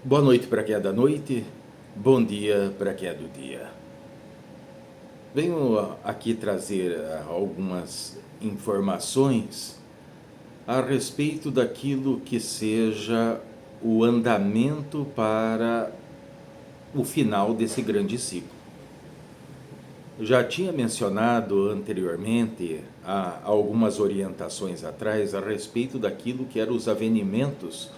Boa noite para quem é da noite, bom dia para quem é do dia. Venho aqui trazer algumas informações a respeito daquilo que seja o andamento para o final desse grande ciclo. Já tinha mencionado anteriormente, há algumas orientações atrás, a respeito daquilo que eram os avenimentos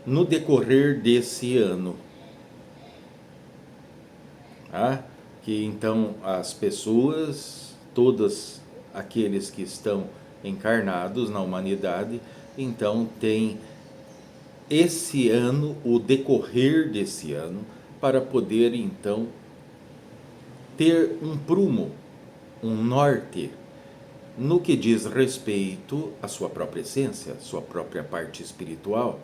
no decorrer desse ano. Que então as pessoas, todos aqueles que estão encarnados na humanidade, então tem esse ano, o decorrer desse ano, para poder então ter um prumo, um norte, no que diz respeito à sua própria essência, sua própria parte espiritual,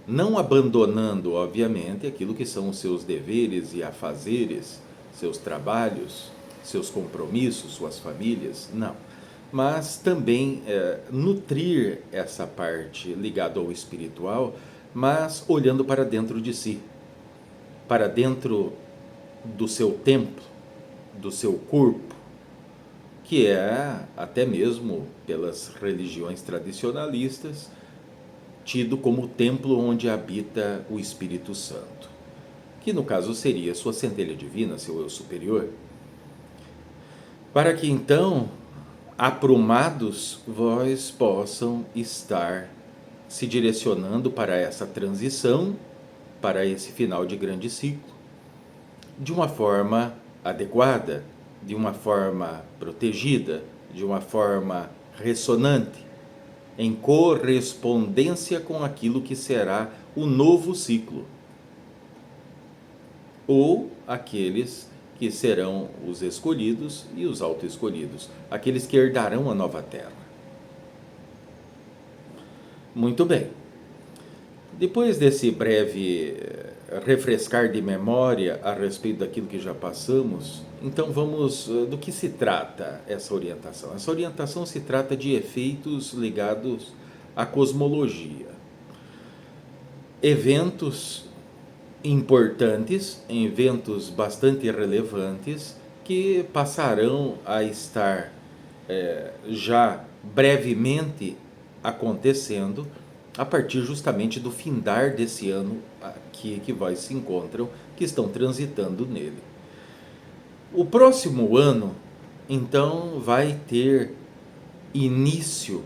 não abandonando, obviamente, aquilo que são os seus deveres e afazeres, seus trabalhos, seus compromissos, suas famílias, não. Mas também nutrir essa parte ligada ao espiritual, mas olhando para dentro de si, para dentro do seu templo, do seu corpo, que é, até mesmo pelas religiões tradicionalistas, tido como o templo onde habita o Espírito Santo, que no caso seria sua centelha divina, seu eu superior, para que então, aprumados, vós possam estar se direcionando para essa transição, para esse final de grande ciclo, de uma forma adequada, de uma forma protegida, de uma forma ressonante, em correspondência com aquilo que será o novo ciclo, ou aqueles que serão os escolhidos e os auto-escolhidos, aqueles que herdarão a nova terra. Muito bem. Depois desse breve refrescar de memória a respeito daquilo que já passamos, então vamos do que se trata essa orientação. Essa orientação se trata de efeitos ligados à cosmologia. Eventos importantes, eventos bastante relevantes, que passarão a estar já brevemente acontecendo a partir justamente do findar desse ano aqui que vós se encontram, que estão transitando nele. O próximo ano, então, vai ter início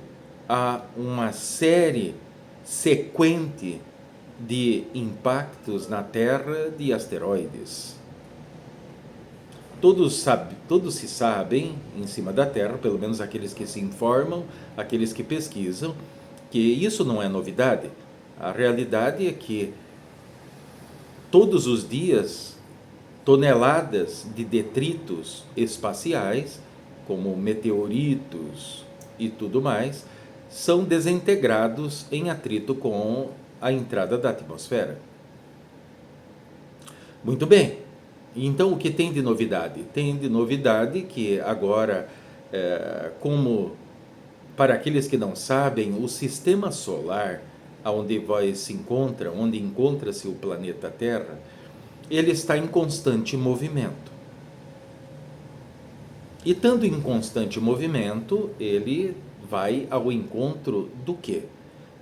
a uma série sequente de impactos na Terra de asteroides. Todos se sabem, em cima da Terra, pelo menos aqueles que se informam, aqueles que pesquisam, que isso não é novidade. A realidade é que todos os dias toneladas de detritos espaciais, como meteoritos e tudo mais, são desintegrados em atrito com a entrada da atmosfera. Muito bem. Então, o que tem de novidade? Tem de novidade que agora, como para aqueles que não sabem, o sistema solar, onde vós se encontra, onde encontra-se o planeta Terra, ele está em constante movimento. E estando em constante movimento, ele vai ao encontro do quê?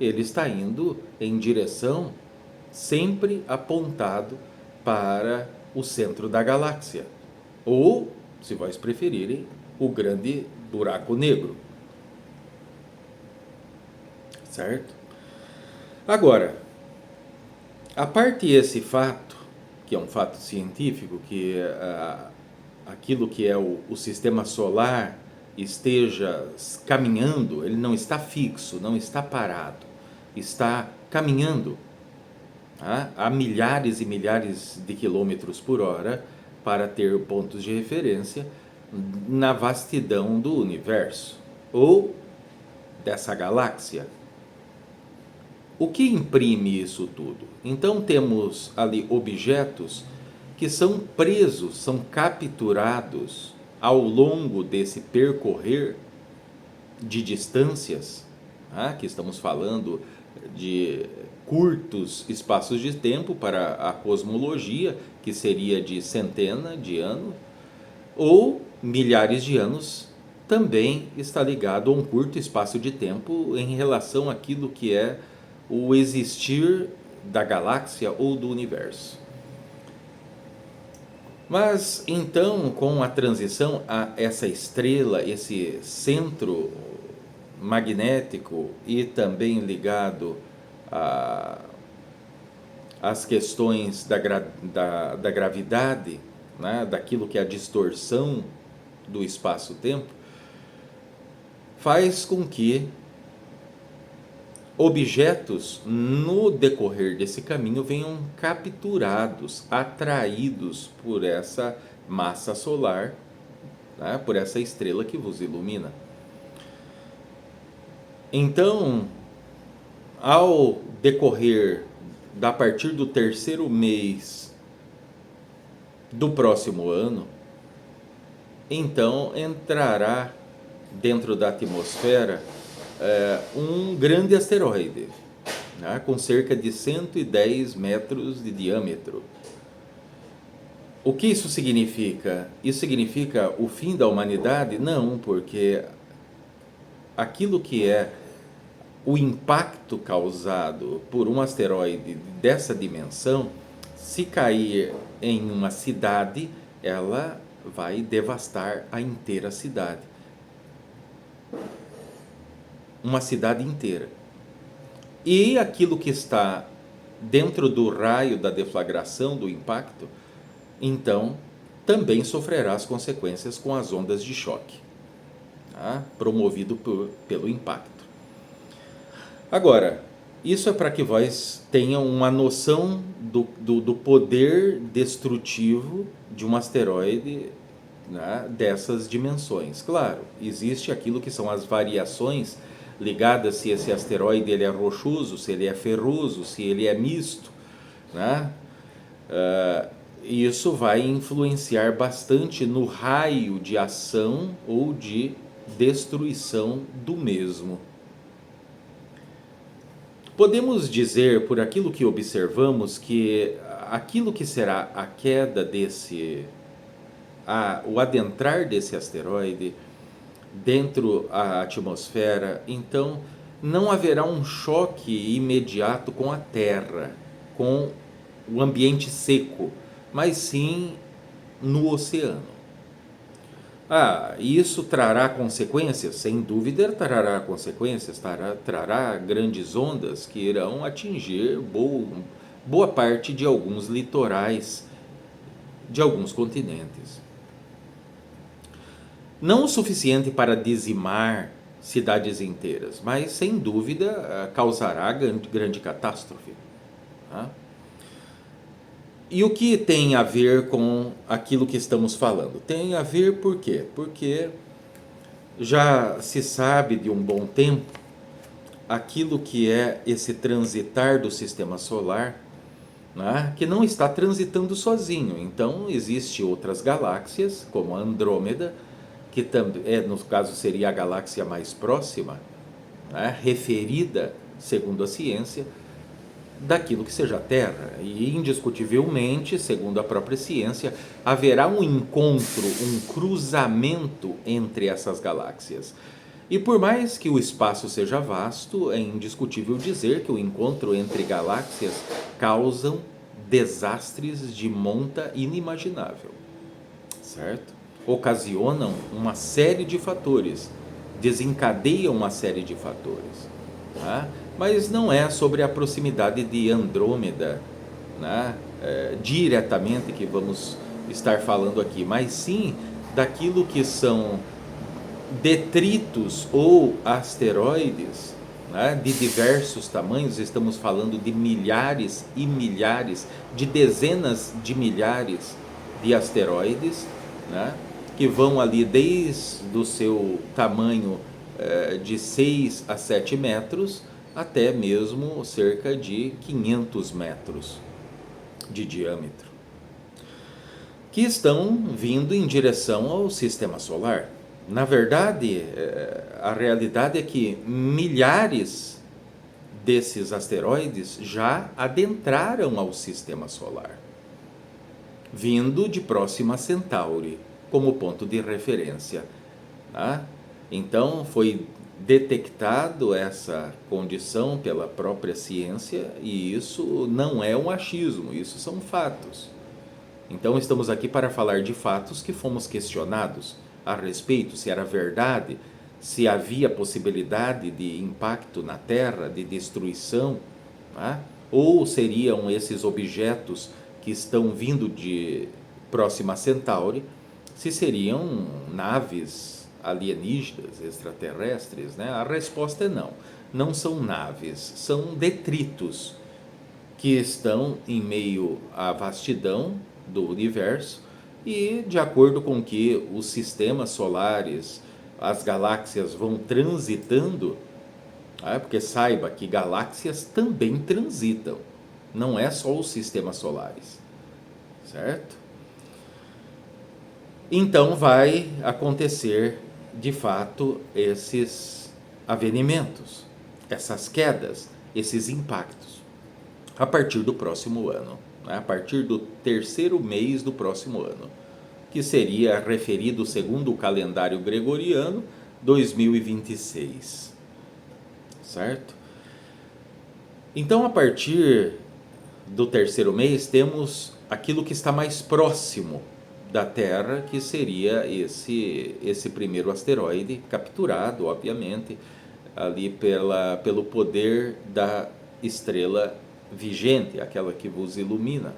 Ele está indo em direção sempre apontado para o centro da galáxia, ou, se vós preferirem, o grande buraco negro. Certo? Agora, a parte esse fato, que é um fato científico, que aquilo que é o sistema solar esteja caminhando, ele não está fixo, não está parado, está caminhando a milhares e milhares de quilômetros por hora para ter pontos de referência na vastidão do universo ou dessa galáxia. O que imprime isso tudo? Então temos ali objetos que são presos, são capturados ao longo desse percorrer de distâncias, que estamos falando de curtos espaços de tempo para a cosmologia, que seria de centena de anos, ou milhares de anos, também está ligado a um curto espaço de tempo em relação àquilo que é o existir da galáxia ou do universo. Mas então, com a transição a essa estrela, esse centro magnético e também ligado às questões da gravidade, né, daquilo que é a distorção do espaço-tempo, faz com que objetos no decorrer desse caminho venham capturados, atraídos por essa massa solar, né, por essa estrela que vos ilumina. Então, ao decorrer a partir do terceiro mês do próximo ano, então entrará dentro da atmosfera um grande asteroide, né, com cerca de 110 metros de diâmetro. O que isso significa? Isso significa o fim da humanidade? Não, porque aquilo que é o impacto causado por um asteroide dessa dimensão, se cair em uma cidade, ela vai devastar a inteira cidade. Uma cidade inteira. E aquilo que está dentro do raio da deflagração do impacto, então, também sofrerá as consequências com as ondas de choque, tá? Promovido pelo impacto. Agora, isso é para que vós tenham uma noção do poder destrutivo de um asteroide, né, dessas dimensões. Claro, existe aquilo que são as variações ligadas se esse asteroide ele é rochoso, se ele é ferroso, se ele é misto, né? Isso vai influenciar bastante no raio de ação ou de destruição do mesmo. Podemos dizer, por aquilo que observamos, que aquilo que será a queda o adentrar desse asteroide dentro da atmosfera, então não haverá um choque imediato com a Terra, com o ambiente seco, mas sim no oceano. Isso trará consequências? Sem dúvida trará consequências, trará grandes ondas que irão atingir boa parte de alguns litorais de alguns continentes. Não o suficiente para dizimar cidades inteiras, mas sem dúvida causará grande catástrofe. Tá? E o que tem a ver com aquilo que estamos falando? Tem a ver por quê? Porque já se sabe de um bom tempo aquilo que é esse transitar do sistema solar, né, que não está transitando sozinho. Então, existem outras galáxias, como a Andrômeda, que no caso seria a galáxia mais próxima, né, referida, segundo a ciência, daquilo que seja a Terra. E indiscutivelmente, segundo a própria ciência, haverá um encontro, um cruzamento entre essas galáxias. E por mais que o espaço seja vasto, é indiscutível dizer que o encontro entre galáxias causam desastres de monta inimaginável, certo? Ocasionam uma série de fatores, desencadeiam uma série de fatores, tá? Mas não é sobre a proximidade de Andrômeda, né, diretamente que vamos estar falando aqui, mas sim daquilo que são detritos ou asteroides, né, de diversos tamanhos. Estamos falando de milhares e milhares, de dezenas de milhares de asteroides, né, que vão ali desde o seu tamanho de 6 a 7 metros até mesmo cerca de 500 metros de diâmetro, que estão vindo em direção ao sistema solar. Na verdade, a realidade é que milhares desses asteroides já adentraram ao sistema solar, vindo de Próxima Centauri como ponto de referência, tá? Então foi detectado essa condição pela própria ciência, e isso não é um achismo, isso são fatos. Então estamos aqui para falar de fatos que fomos questionados a respeito, se era verdade, se havia possibilidade de impacto na Terra, de destruição, tá? Ou seriam esses objetos que estão vindo de Próxima Centauri, se seriam naves alienígenas, extraterrestres, né? A resposta é não. Não são naves, são detritos que estão em meio à vastidão do universo, e de acordo com que os sistemas solares, as galáxias vão transitando, porque saiba que galáxias também transitam, não é só os sistemas solares, certo? Então vai acontecer de fato esses avenimentos, essas quedas, esses impactos, a partir do próximo ano, né? A partir do terceiro mês do próximo ano, que seria referido segundo o calendário gregoriano 2026, certo? Então, a partir do terceiro mês, temos aquilo que está mais próximo da Terra, que seria esse primeiro asteroide, capturado, obviamente, ali pelo poder da estrela vigente, aquela que vos ilumina,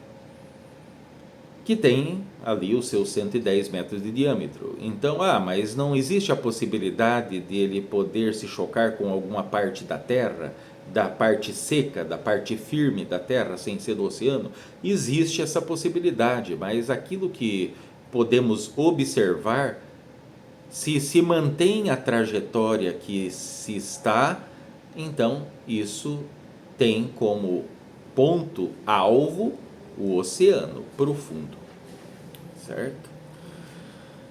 que tem ali os seus 110 metros de diâmetro. Então, mas não existe a possibilidade de ele poder se chocar com alguma parte da Terra, da parte seca, da parte firme da Terra, sem ser do oceano? Existe essa possibilidade, mas aquilo que podemos observar, se mantém a trajetória que se está, então isso tem como ponto-alvo o oceano profundo, certo?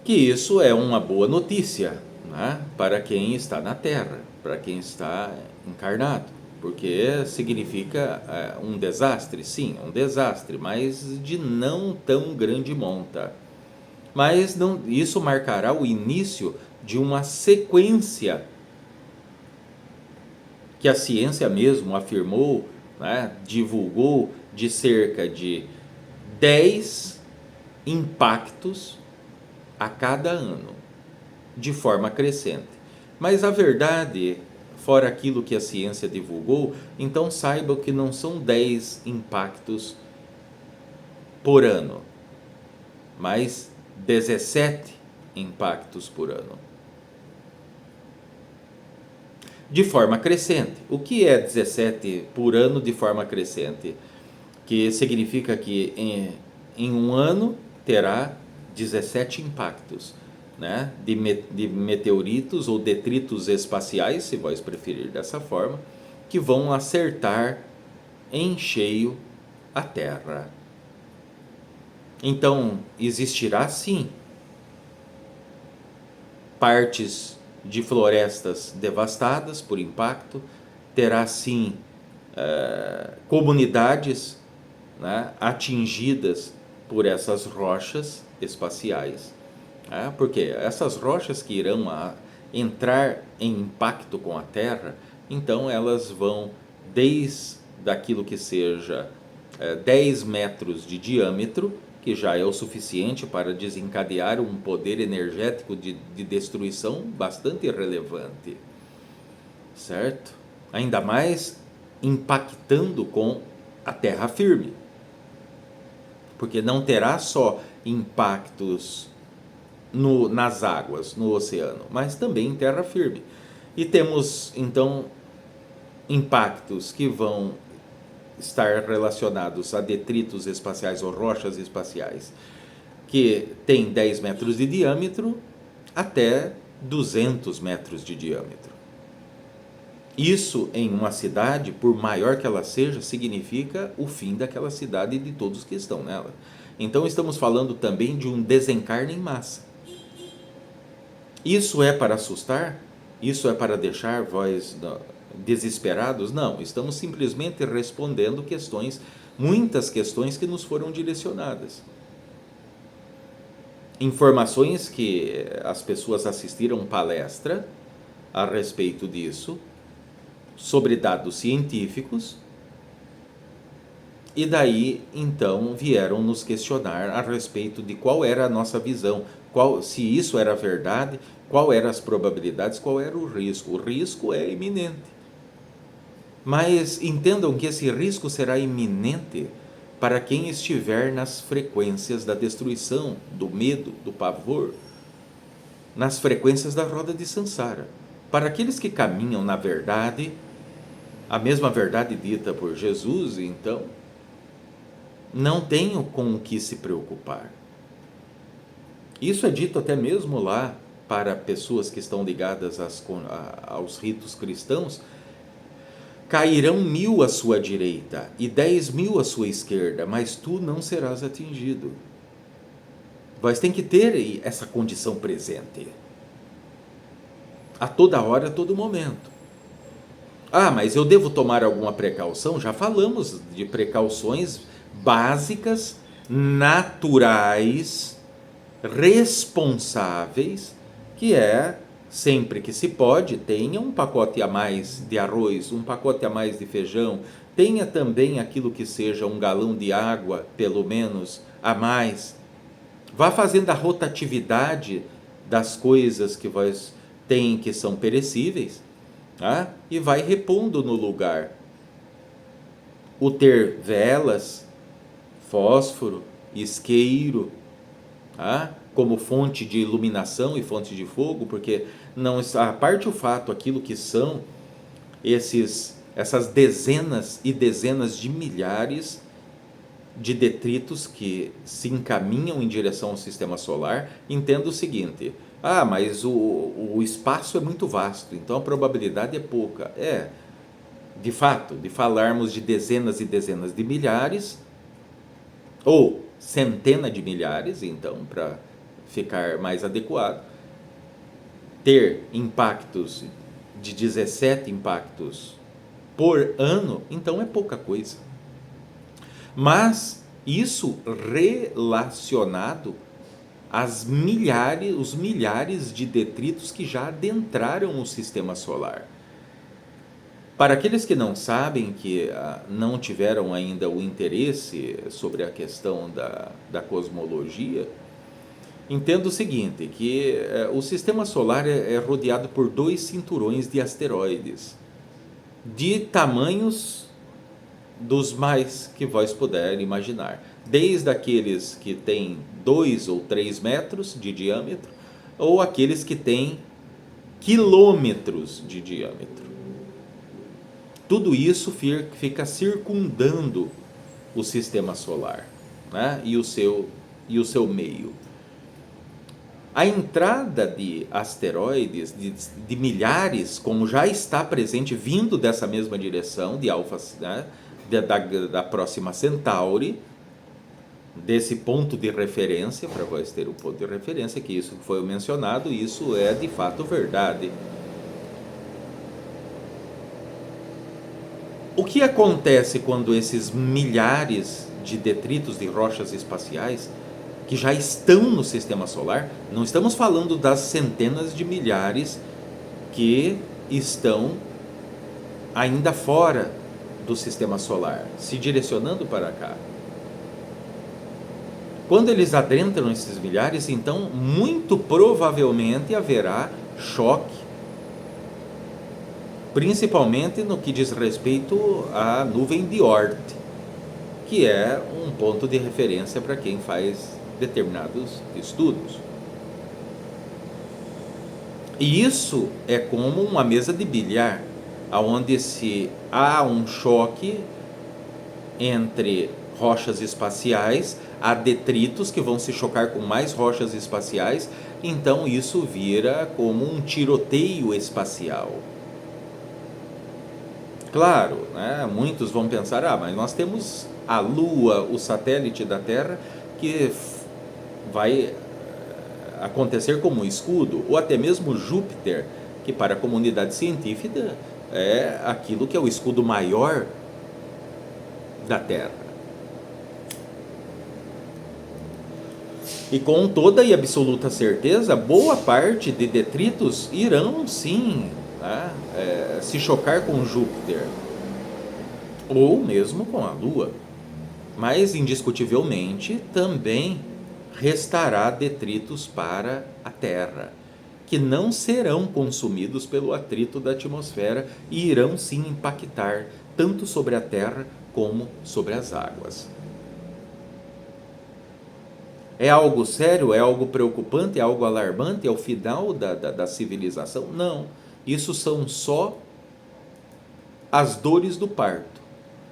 Que isso é uma boa notícia, né, para quem está na Terra, para quem está encarnado, porque significa um desastre, sim, um desastre, mas de não tão grande monta. Mas não, isso marcará o início de uma sequência que a ciência mesmo afirmou, né, divulgou, de cerca de 10 impactos a cada ano, de forma crescente. Mas a verdade, fora aquilo que a ciência divulgou, então saiba que não são 10 impactos por ano, mas 17 impactos por ano, de forma crescente. O que é 17 por ano de forma crescente? Que significa que em um ano terá 17 impactos, né, de meteoritos ou detritos espaciais, se vós preferir dessa forma, que vão acertar em cheio a Terra. Então, existirá sim partes de florestas devastadas por impacto, terá sim comunidades, né, atingidas por essas rochas espaciais, né, porque essas rochas que irão entrar em impacto com a Terra, então elas vão desde aquilo que seja 10 metros de diâmetro, que já é o suficiente para desencadear um poder energético de destruição bastante relevante, certo? Ainda mais impactando com a terra firme, porque não terá só impactos nas águas, no oceano, mas também em terra firme. E temos então impactos que vão estar relacionados a detritos espaciais ou rochas espaciais, que tem 10 metros de diâmetro até 200 metros de diâmetro. Isso em uma cidade, por maior que ela seja, significa o fim daquela cidade e de todos que estão nela. Então estamos falando também de um desencarne em massa. Isso é para assustar? Isso é para deixar vós desesperados? Não, estamos simplesmente respondendo questões, muitas questões que nos foram direcionadas. Informações que as pessoas assistiram palestra a respeito disso, sobre dados científicos, e daí então vieram nos questionar a respeito de qual era a nossa visão, se isso era verdade, qual eram as probabilidades, qual era o risco. O risco é iminente. Mas entendam que esse risco será iminente para quem estiver nas frequências da destruição, do medo, do pavor, nas frequências da roda de Sansara. Para aqueles que caminham na verdade, a mesma verdade dita por Jesus, então, não tenham com o que se preocupar. Isso é dito até mesmo lá para pessoas que estão ligadas aos ritos cristãos. Cairão 1000 à sua direita e 10.000 à sua esquerda, mas tu não serás atingido. Mas tem que ter essa condição presente. A toda hora, a todo momento. Ah, mas eu devo tomar alguma precaução? Já falamos de precauções básicas, naturais, responsáveis, que é, sempre que se pode, tenha um pacote a mais de arroz, um pacote a mais de feijão, tenha também aquilo que seja um galão de água, pelo menos, a mais. Vá fazendo a rotatividade das coisas que vós tem que são perecíveis, tá? E vai repondo no lugar. O ter velas, fósforo, isqueiro, tá? Como fonte de iluminação e fonte de fogo, porque não a parte o fato, aquilo que são essas dezenas e dezenas de milhares de detritos que se encaminham em direção ao sistema solar, entenda o seguinte: ah, mas o espaço é muito vasto, então a probabilidade é pouca. De fato, de falarmos de dezenas e dezenas de milhares, ou centenas de milhares, então, para ficar mais adequado, ter impactos de 17 impactos por ano, então é pouca coisa. Mas isso relacionado os milhares de detritos que já adentraram o sistema solar. Para aqueles que não sabem, que não tiveram ainda o interesse sobre a questão da cosmologia, entenda o seguinte, que o sistema solar é rodeado por 2 cinturões de asteroides, de tamanhos dos mais que vós puderem imaginar, desde aqueles que têm 2 ou 3 metros de diâmetro, ou aqueles que têm quilômetros de diâmetro. Tudo isso fica circundando o sistema solar, né? e o seu meio. A entrada de asteroides, de milhares, como já está presente, vindo dessa mesma direção, de Alfa, né? da próxima Centauri, desse ponto de referência, para vós ter um ponto de referência, que isso foi mencionado, isso é de fato verdade. O que acontece quando esses milhares de detritos de rochas espaciais, que já estão no sistema solar, não estamos falando das centenas de milhares que estão ainda fora do sistema solar, se direcionando para cá. Quando eles adentram esses milhares, então, muito provavelmente haverá choque, principalmente no que diz respeito à nuvem de Oort, que é um ponto de referência para quem faz determinados estudos. E isso é como uma mesa de bilhar, onde se há um choque entre rochas espaciais, há detritos que vão se chocar com mais rochas espaciais, então isso vira como um tiroteio espacial. Claro, né, muitos vão pensar, mas nós temos a Lua, o satélite da Terra, que vai acontecer como um escudo, ou até mesmo Júpiter, que para a comunidade científica é aquilo que é o escudo maior da Terra. E com toda e absoluta certeza, boa parte de detritos irão sim, tá, se chocar com Júpiter, ou mesmo com a Lua. Mas indiscutivelmente também restará detritos para a Terra, que não serão consumidos pelo atrito da atmosfera e irão sim impactar tanto sobre a Terra como sobre as águas. É algo sério? É algo preocupante? É algo alarmante? É o final da civilização? Não. Isso são só as dores do parto,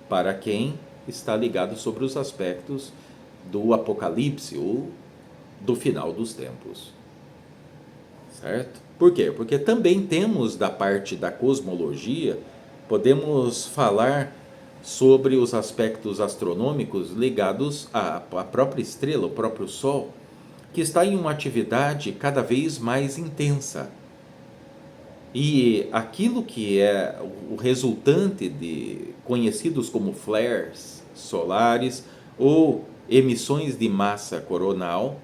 para quem está ligado sobre os aspectos do apocalipse ou do final dos tempos. Certo? Por quê? Porque também temos da parte da cosmologia, podemos falar sobre os aspectos astronômicos ligados à própria estrela, o próprio Sol, que está em uma atividade cada vez mais intensa. E aquilo que é o resultante de conhecidos como flares solares ou emissões de massa coronal,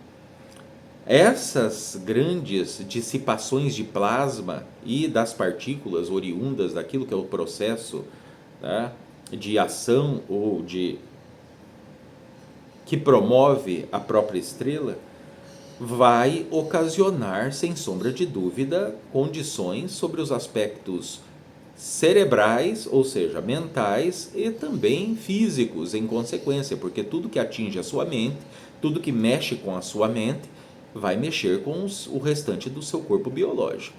essas grandes dissipações de plasma e das partículas oriundas daquilo que é o processo, né, de ação ou de que promove a própria estrela, vai ocasionar, sem sombra de dúvida, condições sobre os aspectos cerebrais, ou seja, mentais, e também físicos, em consequência, porque tudo que atinge a sua mente, tudo que mexe com a sua mente, vai mexer com o restante do seu corpo biológico,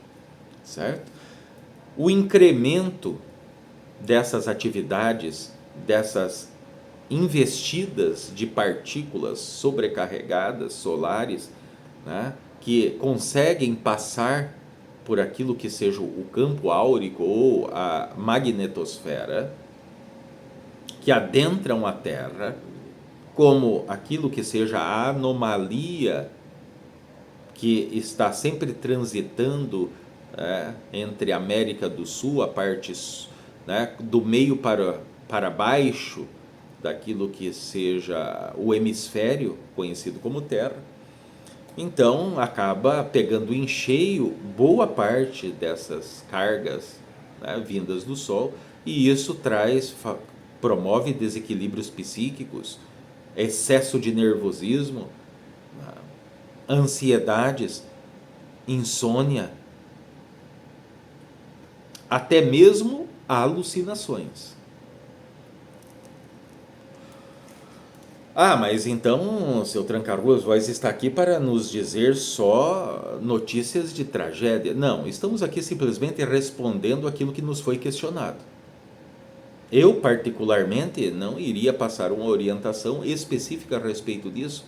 certo? O incremento dessas atividades, dessas investidas de partículas sobrecarregadas solares, né, que conseguem passar por aquilo que seja o campo áurico ou a magnetosfera, que adentram a Terra, como aquilo que seja a anomalia que está sempre transitando, entre a América do Sul, a parte, do meio para baixo daquilo que seja o hemisfério conhecido como Terra. Então acaba pegando em cheio boa parte dessas cargas, né, vindas do Sol, e isso promove desequilíbrios psíquicos, excesso de nervosismo, ansiedades, insônia, até mesmo alucinações. Ah, mas então, seu Tranca-Ruas, Voz está aqui para nos dizer só notícias de tragédia. Não, estamos aqui simplesmente respondendo aquilo que nos foi questionado. Eu, particularmente, não iria passar uma orientação específica a respeito disso,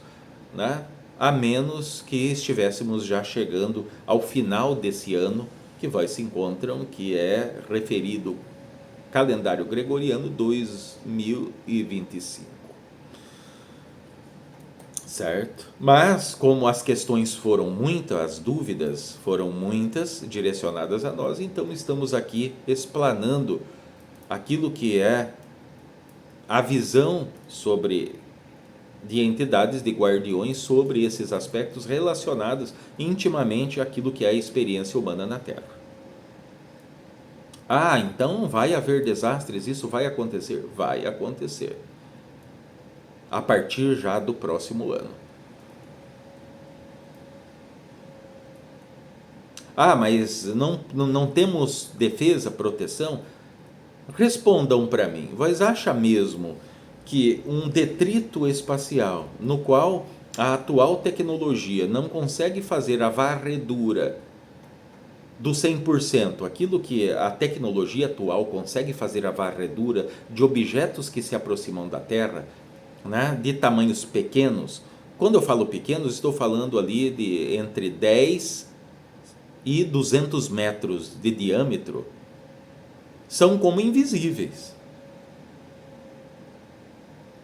né? A menos que estivéssemos já chegando ao final desse ano, que vai se encontram, que é referido calendário gregoriano 2025. Certo? Mas, como as questões foram muitas, as dúvidas foram muitas direcionadas a nós, então estamos aqui explanando aquilo que é a visão de entidades, de guardiões, sobre esses aspectos relacionados intimamente àquilo que é a experiência humana na Terra. Ah, então vai haver desastres, isso vai acontecer? Vai acontecer. A partir já do próximo ano. Ah, mas não temos defesa, proteção? Respondam para mim, vocês acham mesmo que um detrito espacial, no qual a atual tecnologia não consegue fazer a varredura do 100%, aquilo que a tecnologia atual consegue fazer a varredura de objetos que se aproximam da Terra, né, de tamanhos pequenos. Quando eu falo pequenos, estou falando ali de entre 10 e 200 metros de diâmetro, são como invisíveis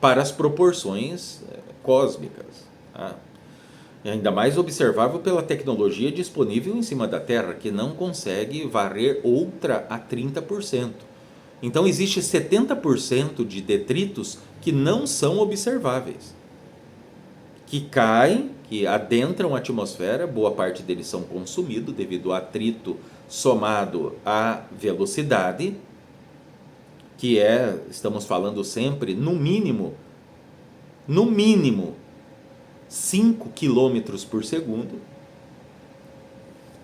para as proporções cósmicas. Tá? Ainda mais observável pela tecnologia disponível em cima da Terra, que não consegue varrer outra a 30%. Então existe 70% de detritos que não são observáveis, que caem, que adentram a atmosfera, boa parte deles são consumidos devido ao atrito somado à velocidade, que estamos falando sempre, no mínimo 5 quilômetros por segundo,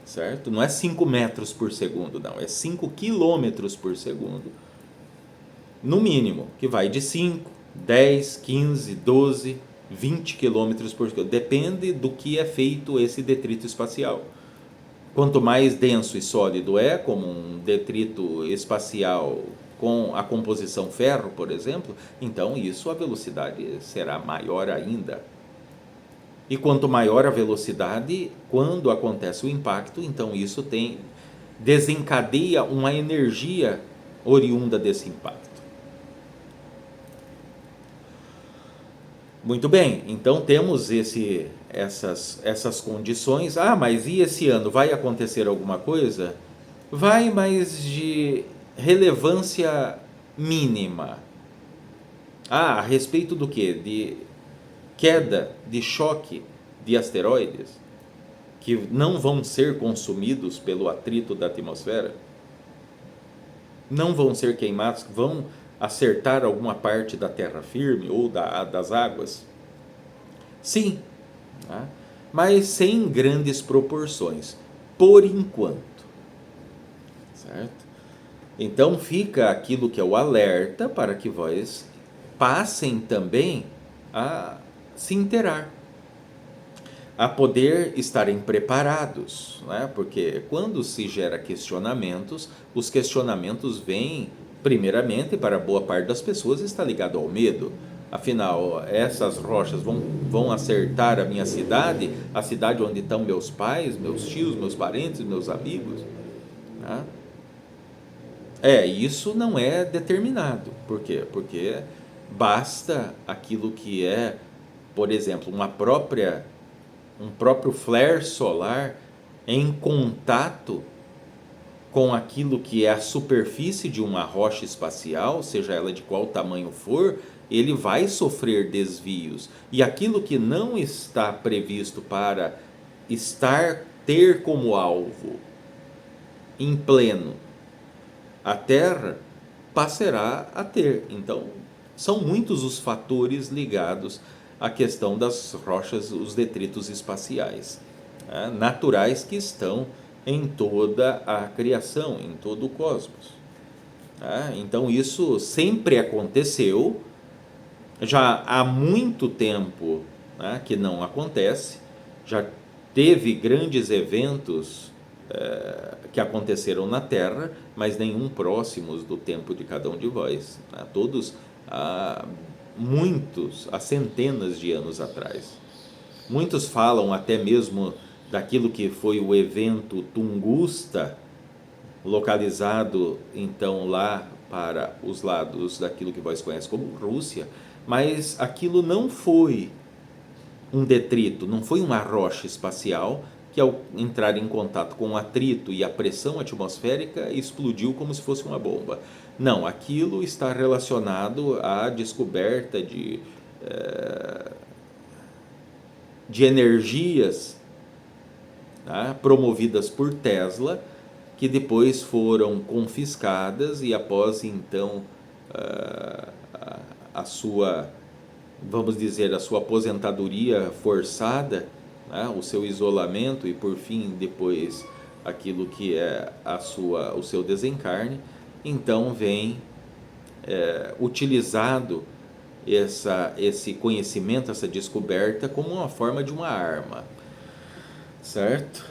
certo? Não é 5 metros por segundo, não, é 5 quilômetros por segundo, no mínimo, que vai de 5, 10, 15, 12, 20 quilômetros por segundo, depende do que é feito esse detrito espacial. Quanto mais denso e sólido é, como um detrito espacial com a composição ferro, por exemplo, então isso a velocidade será maior ainda. E quanto maior a velocidade, quando acontece o impacto, então isso desencadeia uma energia oriunda desse impacto. Muito bem, então temos essas condições. Ah, mas e esse ano? Vai acontecer alguma coisa? Vai, mas de relevância mínima. Ah, a respeito do quê? De queda, de choque de asteroides que não vão ser consumidos pelo atrito da atmosfera, não vão ser queimados, vão acertar alguma parte da terra firme ou das águas. Sim, tá? Mas sem grandes proporções, por enquanto, certo? Então fica aquilo que é o alerta para que vós passem também a se inteirar, a poder estarem preparados, né? Porque quando se gera questionamentos, os questionamentos vêm primeiramente para boa parte das pessoas está ligado ao medo. Afinal, essas rochas vão acertar a minha cidade, a cidade onde estão meus pais, meus tios, meus parentes, meus amigos, né? Isso não é determinado. Por quê? Porque basta aquilo que é, por exemplo, um próprio flare solar em contato com aquilo que é a superfície de uma rocha espacial, seja ela de qual tamanho for, ele vai sofrer desvios. E aquilo que não está previsto para ter como alvo em pleno a Terra, passará a ter. Então, são muitos os fatores ligados à questão das rochas, os detritos espaciais, né, naturais que estão em toda a criação, em todo o cosmos. Então, isso sempre aconteceu, já há muito tempo, né, que não acontece, já teve grandes eventos que aconteceram na Terra, mas nenhum próximos do tempo de cada um de vós, né? Todos há centenas de anos atrás. Muitos falam até mesmo daquilo que foi o evento Tunguska, localizado então lá para os lados daquilo que vós conhecem como Rússia, mas aquilo não foi um detrito, não foi uma rocha espacial que ao entrar em contato com o atrito e a pressão atmosférica explodiu como se fosse uma bomba. Não, aquilo está relacionado à descoberta de energias, tá, promovidas por Tesla, que depois foram confiscadas e após então a sua, vamos dizer, a sua aposentadoria forçada, né, o seu isolamento e por fim depois aquilo que é o seu desencarne, então vem utilizado esse conhecimento, essa descoberta como uma forma de uma arma, certo?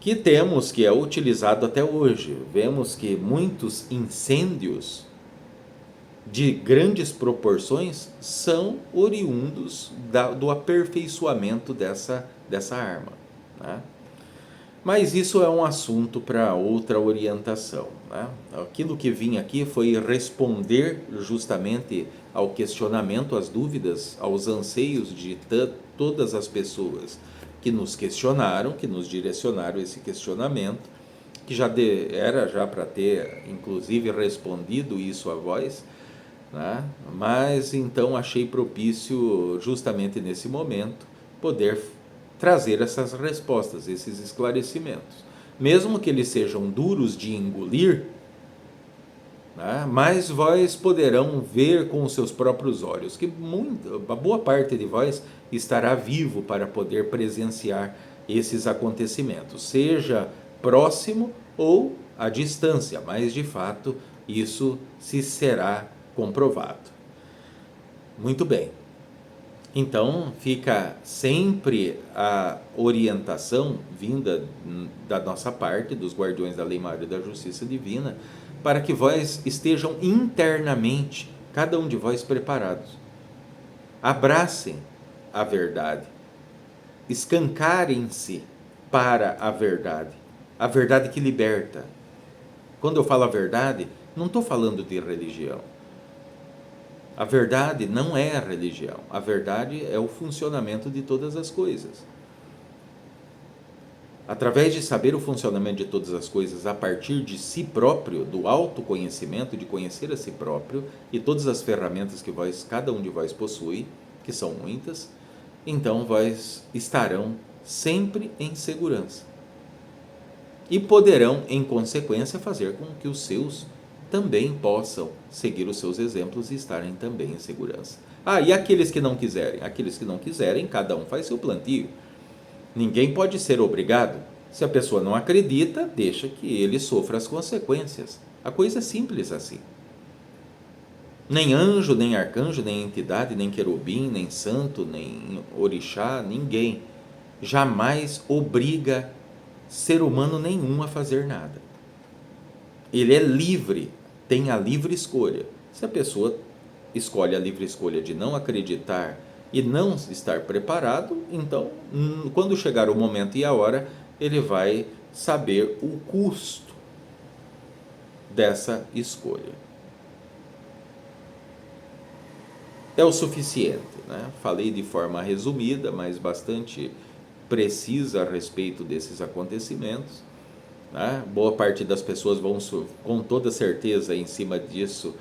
Que temos, que é utilizado até hoje. Vemos que muitos incêndios de grandes proporções são oriundos do aperfeiçoamento dessa arma, né? Mas isso é um assunto para outra orientação, né? Aquilo que vim aqui foi responder justamente ao questionamento, às dúvidas, aos anseios de todas as pessoas que nos questionaram, que nos direcionaram esse questionamento, que era já para ter, inclusive, respondido isso a voz, né? Mas então achei propício, justamente nesse momento, poder trazer essas respostas, esses esclarecimentos. Mesmo que eles sejam duros de engolir, né? Mas vós poderão ver com os seus próprios olhos, que a boa parte de vós estará vivo para poder presenciar esses acontecimentos, seja próximo ou à distância, mas de fato isso se será comprovado. Muito bem. Então fica sempre a orientação vinda da nossa parte, dos guardiões da lei maior e da justiça divina, para que vós estejam internamente, cada um de vós, preparados. Abracem a verdade, escancarem-se para a verdade que liberta. Quando eu falo a verdade, não estou falando de religião. A verdade não é a religião. A verdade é o funcionamento de todas as coisas. Através de saber o funcionamento de todas as coisas a partir de si próprio, do autoconhecimento, de conhecer a si próprio e todas as ferramentas que cada um de vós possui, que são muitas, então vós estarão sempre em segurança. E poderão, em consequência, fazer com que os seus também possam seguir os seus exemplos e estarem também em segurança. E aqueles que não quiserem? Aqueles que não quiserem, cada um faz seu plantio. Ninguém pode ser obrigado. Se a pessoa não acredita, deixa que ele sofra as consequências. A coisa é simples assim. Nem anjo, nem arcanjo, nem entidade, nem querubim, nem santo, nem orixá, ninguém jamais obriga ser humano nenhum a fazer nada. Ele é livre, tem a livre escolha. Se a pessoa escolhe a livre escolha de não acreditar e não estar preparado, então, quando chegar o momento e a hora, ele vai saber o custo dessa escolha. É o suficiente, né? Falei de forma resumida, mas bastante precisa a respeito desses acontecimentos. Né? Boa parte das pessoas vão, com toda certeza, em cima disso,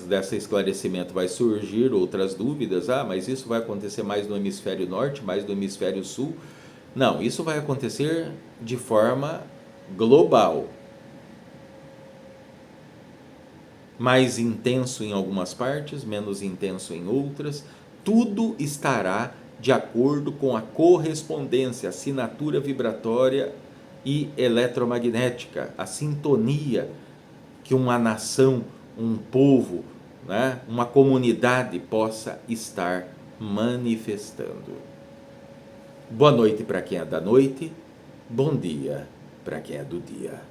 desse esclarecimento, vai surgir outras dúvidas. Mas isso vai acontecer mais no hemisfério norte, mais no hemisfério sul? Não, isso vai acontecer de forma global. Mais intenso em algumas partes, menos intenso em outras. Tudo estará de acordo com a correspondência, a assinatura vibratória e eletromagnética, a sintonia que uma nação, um povo, né, uma comunidade possa estar manifestando. Boa noite para quem é da noite, bom dia para quem é do dia.